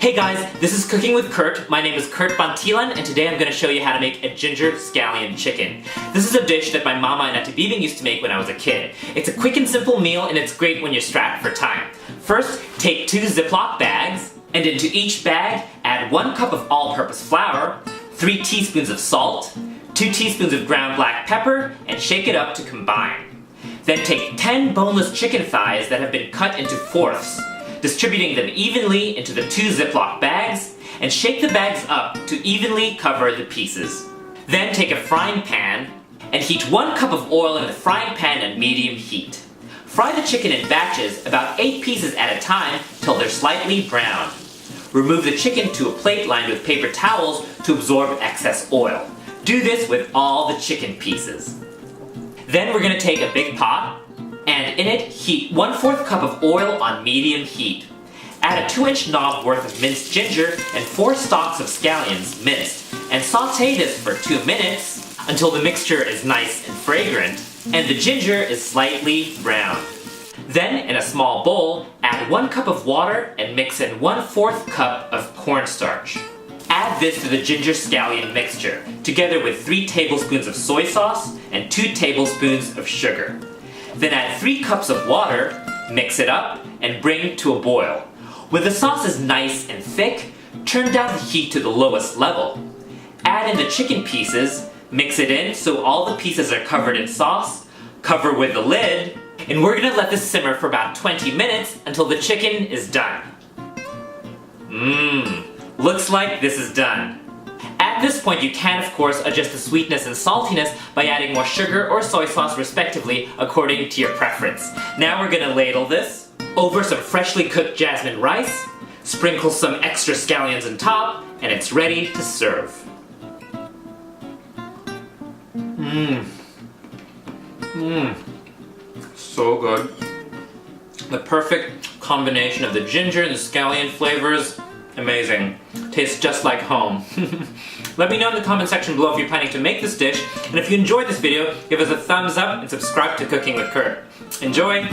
Hey guys, this is Cooking with Kurt. My name is Kurt Bantilan, and today I'm going to show you how to make a ginger-scallion chicken. This is a dish that my Mama and Ate Bibing used to make when I was a kid. It's a quick and simple meal, and it's great when you're strapped for time. First, take 2 Ziploc bags, and into each bag, add 1 cup of all-purpose flour, 3 teaspoons of salt, 2 teaspoons of ground black pepper, and shake it up to combine. Then take 10 boneless chicken thighs that have been cut into fourths, distributing them evenly into the 2 Ziploc bags, and shake the bags up to evenly cover the pieces. Then take a frying pan and heat 1 cup of oil in the frying pan at medium heat. Fry the chicken in batches, about 8 pieces at a time, till they're slightly browned. Remove the chicken to a plate lined with paper towels to absorb excess oil. Do this with all the chicken pieces. Then we're going to take a big pot, and in it heat 1/4 cup of oil on medium heat. Add a 2-inch knob worth of minced ginger and 4 stalks of scallions minced, and saute this for 2 minutes until the mixture is nice and fragrant and the ginger is slightly browned. Then in a small bowl, add 1 cup of water and mix in 1/4 cup of cornstarch. Add this to the ginger-scallion mixture, together with 3 tablespoons of soy sauce and 2 tablespoons of sugar. Then add 3 cups of water, mix it up, and bring to a boil. When the sauce is nice and thick, turn down the heat to the lowest level. Add in the chicken pieces, mix it in so all the pieces are covered in sauce, cover with the lid, and we're gonna let this simmer for about 20 minutes until the chicken is done. Looks like this is done. At this point, you can, of course, adjust the sweetness and saltiness by adding more sugar or soy sauce respectively, according to your preference. Now we're gonna ladle this over some freshly cooked jasmine rice, sprinkle some extra scallions on top, and it's ready to serve. So good. The perfect combination of the ginger and the scallion flavors. Amazing. Tastes just like home. Let me know in the comment section below if you're planning to make this dish, and if you enjoyed this video, give us a thumbs up and subscribe to Cooking with Kurt. Enjoy!